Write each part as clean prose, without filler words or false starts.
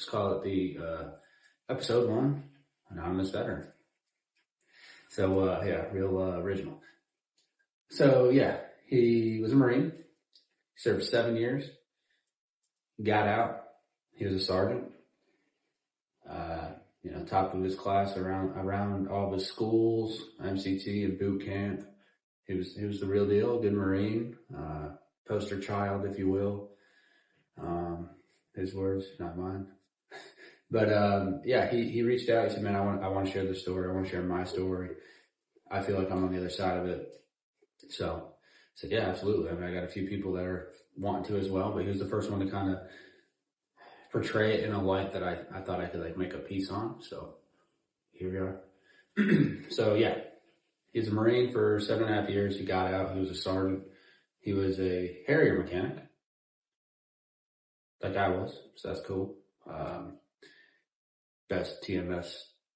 Let's call it the episode 1, Anonymous Veteran. So, yeah, real original. So, yeah, he was a Marine. He served 7 years. Got out. He was a sergeant. Top of his class around all of his schools, MCT and boot camp. He was the real deal, good Marine, poster child, if you will. His words, not mine. But yeah, he reached out. He said, "Man, I want to share the story. I want to share my story. I feel like I'm on the other side of it." So I said, "Yeah, absolutely." I mean, I got a few people that are wanting to as well, but he was the first one to kind of portray it in a light that I thought I could like make a piece on. So here we are. So yeah, he was a Marine for 7.5 years. He got out. He was a sergeant. He was a Harrier mechanic, like I was. So that's cool. Best TMS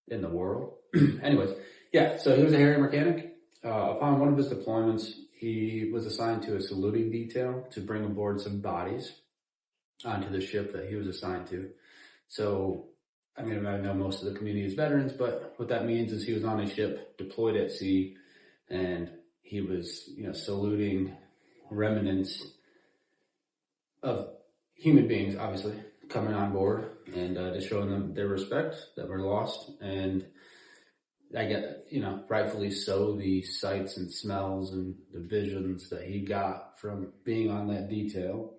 in the world. Anyways, yeah. So he was a Harrier mechanic. Upon one of his deployments, he was assigned to a saluting detail to bring aboard some bodies onto the ship that he was assigned to. So, I mean, I know most of the community is veterans, but what that means is he was on a ship deployed at sea, and he was, saluting remnants of human beings, obviously, coming on board and just showing them their respect that were lost. And I get, rightfully so, the sights and smells and the visions that he got from being on that detail.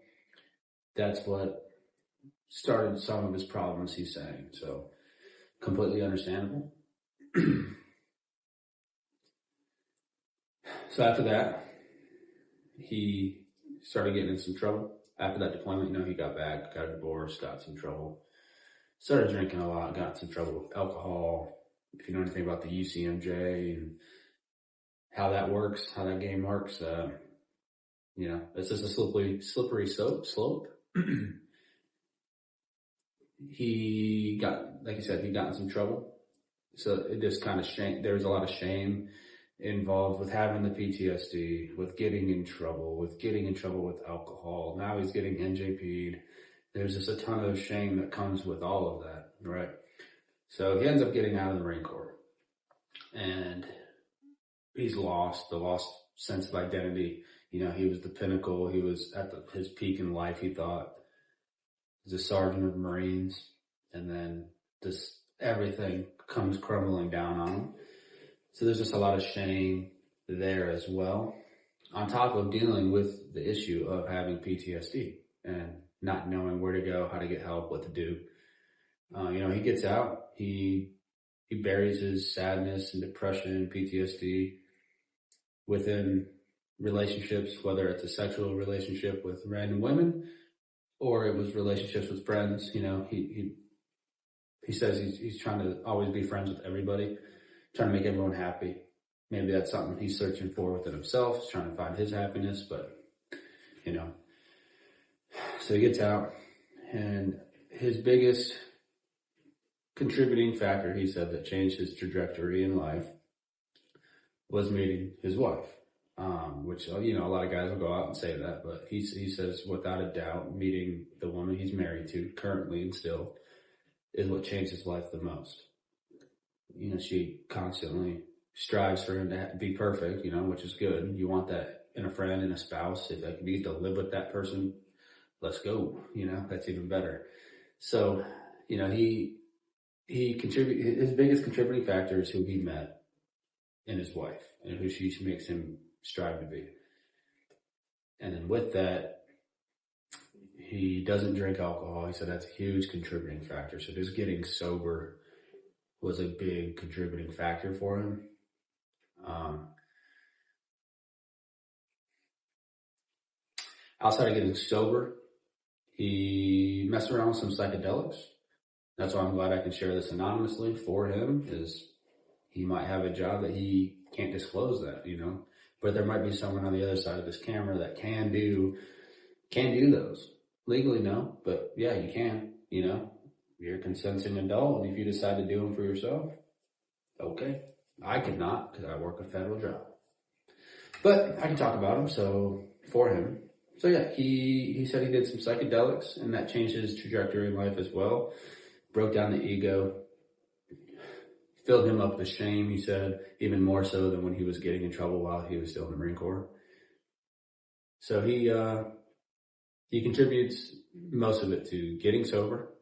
That's what started some of his problems, he's saying. So, completely understandable. So after that, he started getting in some trouble. After that deployment, he got back, got a divorce, got some trouble. Started drinking a lot, got in some trouble with alcohol. If you know anything about the UCMJ and how that works, how that game works, it's just a slippery slope. He got, like you said, he got in some trouble. So it just kind of there was a lot of shame involved with having the PTSD, with getting in trouble with alcohol. Now he's getting NJP'd. There's just a ton of shame that comes with all of that, right? So he ends up getting out of the Marine Corps. And he's lost sense of identity. He was the pinnacle. He was at his peak in life, he thought. He's a sergeant of Marines. And then everything comes crumbling down on him. So there's just a lot of shame there as well. On top of dealing with the issue of having PTSD and not knowing where to go, how to get help, what to do. He gets out. He buries his sadness and depression and PTSD within relationships, whether it's a sexual relationship with random women or it was relationships with friends. He says he's trying to always be friends with everybody, trying to make everyone happy. Maybe that's something he's searching for within himself. He's trying to find his happiness, but, So he gets out, and his biggest contributing factor, he said, that changed his trajectory in life was meeting his wife, which, a lot of guys will go out and say that, but he says without a doubt, meeting the woman he's married to currently and still is what changed his life the most. She constantly strives for him to be perfect, which is good. You want that in a friend and a spouse. If you get to live with that person, let's go, that's even better. So, he his biggest contributing factor is who he met in his wife and who she makes him strive to be. And then with that, he doesn't drink alcohol. He said that's a huge contributing factor. So just getting sober was a big contributing factor for him. Outside of getting sober, he messed around with some psychedelics. That's why I'm glad I can share this anonymously for him, is he might have a job that he can't disclose that, but there might be someone on the other side of this camera that can do those. Legally, no, but yeah, you can, You're a consenting adult, and if you decide to do them for yourself, okay. I could not, because I work a federal job. But I can talk about them, so for him. So yeah, he said he did some psychedelics, and that changed his trajectory in life as well. broke down the ego, filled him up with shame, he said, even more so than when he was getting in trouble while he was still in the Marine Corps. So he contributes most of it to getting sober,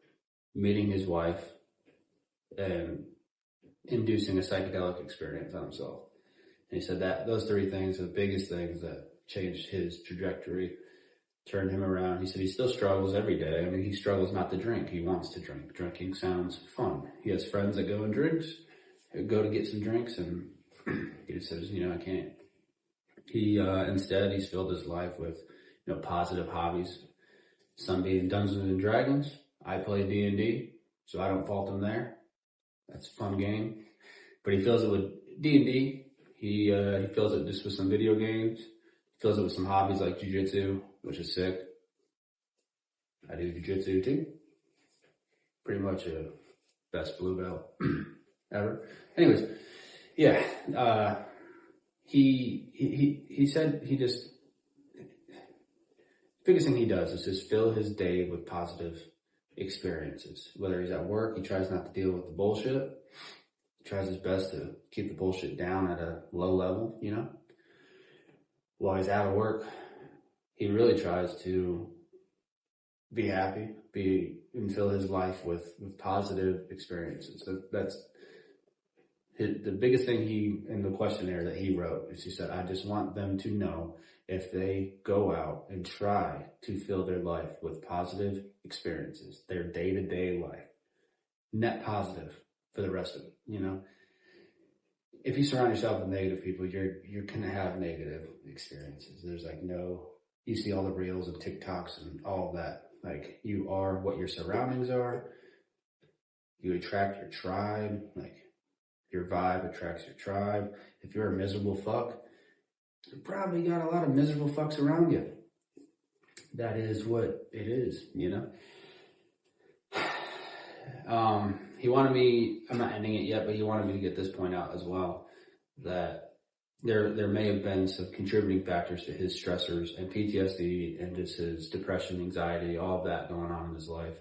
meeting his wife, and inducing a psychedelic experience on himself. And he said that those three things are the biggest things that changed his trajectory, turned him around. He said he still struggles every day. I mean, he struggles not to drink. He wants to drink. Drinking sounds fun. He has friends that go and go to get some drinks, and he just says, I can't. Instead, he's filled his life with, positive hobbies. Some being Dungeons and Dragons. I play D&D, so I don't fault him there. That's a fun game. But he fills it with D&D. He fills it just with some video games. He fills it with some hobbies like jiu-jitsu, which is sick. I do jiu-jitsu too. Pretty much a best blue belt ever. Anyways, yeah. He said he just, the biggest thing he does is just fill his day with positive experiences. Whether he's at work, he tries not to deal with the bullshit. He tries his best to keep the bullshit down at a low level, While he's out of work, he really tries to be happy, and fill his life with positive experiences. So that's the biggest thing in the questionnaire that he wrote is he said, I just want them to know if they go out and try to fill their life with positive experiences, their day-to-day life, net positive for the rest of it, If you surround yourself with negative people, you're going to have negative experiences. There's you see all the reels and TikToks and all of that. You are what your surroundings are. You attract your tribe. Your vibe attracts your tribe. If you're a miserable fuck, you probably got a lot of miserable fucks around you. That is what it is, He wanted me, I'm not ending it yet, but he wanted me to get this point out as well, that there may have been some contributing factors to his stressors and PTSD and just his depression, anxiety, all of that going on in his life,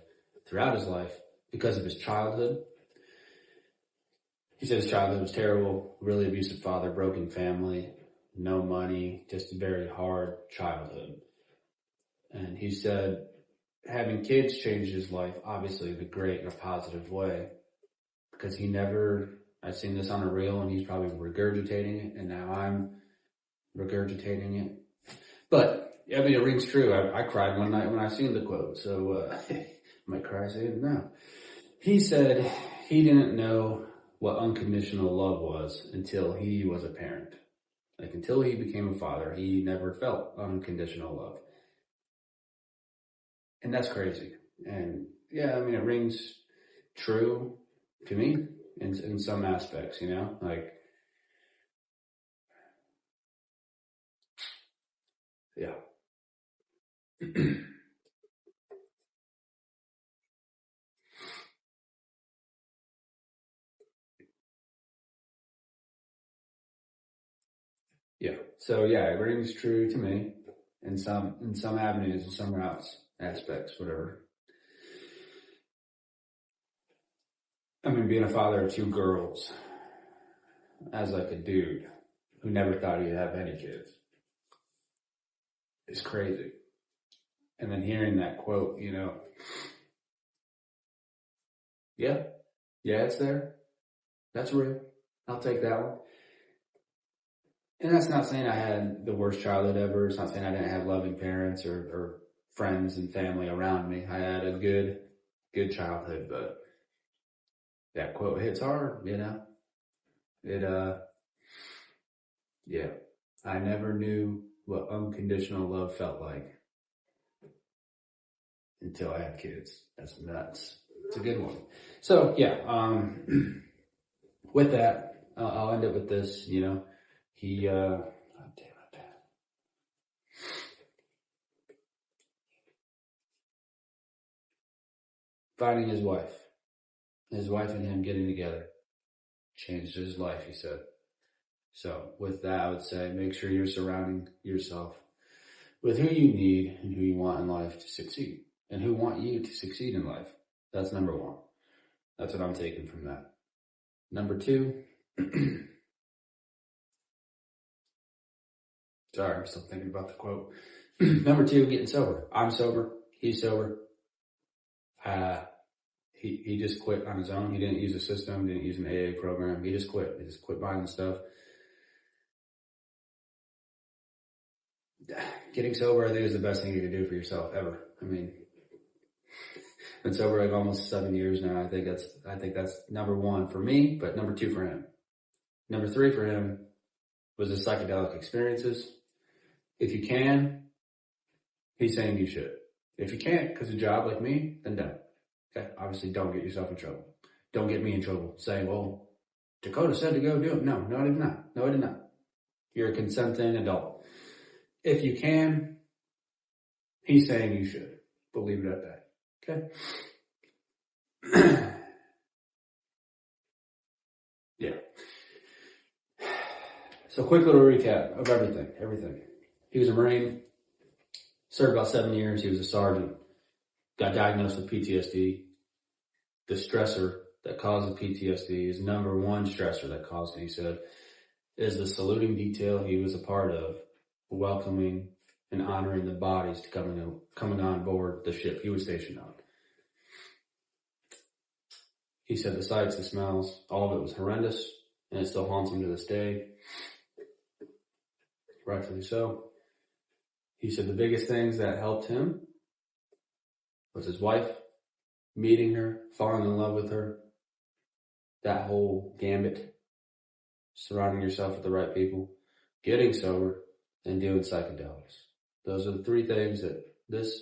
throughout his life, because of his childhood. He said his childhood was terrible, really abusive father, broken family, no money, just a very hard childhood. And he said having kids changed his life, obviously in a great and a positive way, because I've seen this on a reel and he's probably regurgitating it, and now I'm regurgitating it. But, it rings true. I cried one night when I seen the quote, so I might cry saying it now. He said he didn't know what unconditional love was until he was a parent. Until he became a father, he never felt unconditional love. And that's crazy. And yeah, it rings true to me in some aspects, yeah. Yeah. So yeah, it rings true to me in some avenues, in some routes, aspects, whatever. Being a father of two girls, as a dude who never thought he'd have any kids, is crazy. And then hearing that quote, yeah, it's there. That's real. I'll take that one. And that's not saying I had the worst childhood ever. It's not saying I didn't have loving parents or friends and family around me. I had a good childhood, but that quote hits hard, yeah. I never knew what unconditional love felt like until I had kids. That's nuts. It's a good one. So yeah, with that, I'll end it with this, he, oh, damn it. Finding his wife and him getting together changed his life, he said. So with that, I would say make sure you're surrounding yourself with who you need and who you want in life to succeed, and who want you to succeed in life. That's number one. That's what I'm taking from that. Number 2. Sorry, I'm still thinking about the quote. Number 2, getting sober. I'm sober. He's sober. He just quit on his own. He didn't use a system, didn't use an AA program. He just quit. He just quit buying the stuff. Getting sober, I think, is the best thing you can do for yourself ever. I mean, been sober like almost 7 years now. I think that's number 1 for me, but number 2 for him. Number 3 for him was the psychedelic experiences. If you can, he's saying you should. If you can't, because of a job like me, then don't. Okay? Obviously, don't get yourself in trouble. Don't get me in trouble saying, well, Dakota said to go do it. No, I did not. No, I did not. You're a consenting adult. If you can, he's saying you should. But leave it at that. Okay? Yeah. So quick little recap of everything. He was a Marine, served about 7 years. He was a sergeant, got diagnosed with PTSD. The stressor that caused the PTSD, his number 1 stressor that caused it, he said, is the saluting detail he was a part of, welcoming and honoring the bodies to coming on board the ship he was stationed on. He said the sights, the smells, all of it was horrendous, and it still haunts him to this day. Rightfully so. He said the biggest things that helped him was his wife, meeting her, falling in love with her, that whole gambit, surrounding yourself with the right people, getting sober, and doing psychedelics. Those are the 3 things that this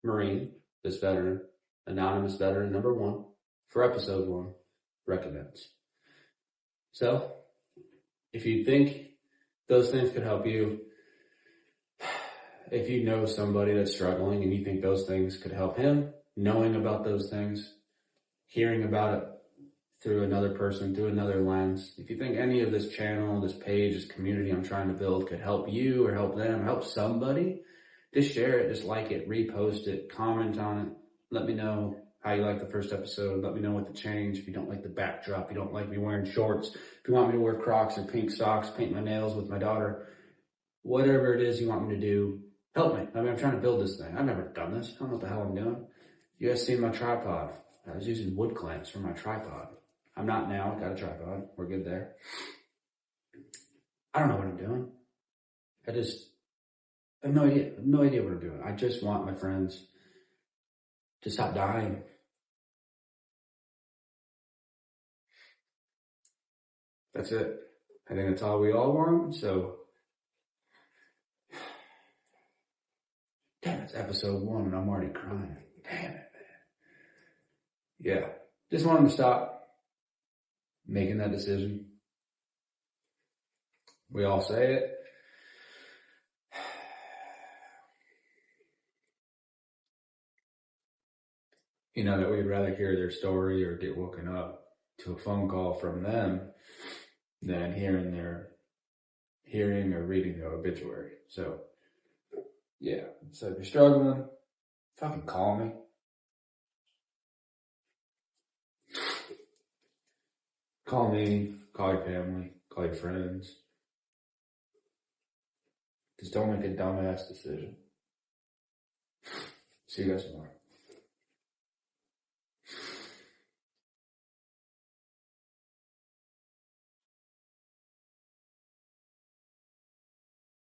Marine, this veteran, anonymous veteran number 1, for episode 1, recommends. So, if you think those things could help you, if you know somebody that's struggling and you think those things could help him, knowing about those things, hearing about it through another person, through another lens, if you think any of this channel, this page, this community I'm trying to build could help you or help them, help somebody, just share it, just like it, repost it, comment on it. Let me know how you like the first episode. Let me know what to change. If you don't like the backdrop, you don't like me wearing shorts, if you want me to wear Crocs or pink socks, paint my nails with my daughter, whatever it is you want me to do, help me. I mean, I'm trying to build this thing. I've never done this. I don't know what the hell I'm doing. You guys seen my tripod. I was using wood clamps for my tripod. I'm not now. I got a tripod. We're good there. I don't know what I'm doing. I have no idea. I have no idea what I'm doing. I just want my friends to stop dying. That's it. I think that's all we all want. So, damn, it's episode 1 and I'm already crying. Damn it, man. Yeah. Just wanted to stop making that decision. We all say it. You know, that we'd rather hear their story or get woken up to a phone call from them than hearing or reading their obituary. So, yeah. So if you're struggling, fucking call me. Call me, call your family, call your friends. Just don't make a dumbass decision. See you guys tomorrow.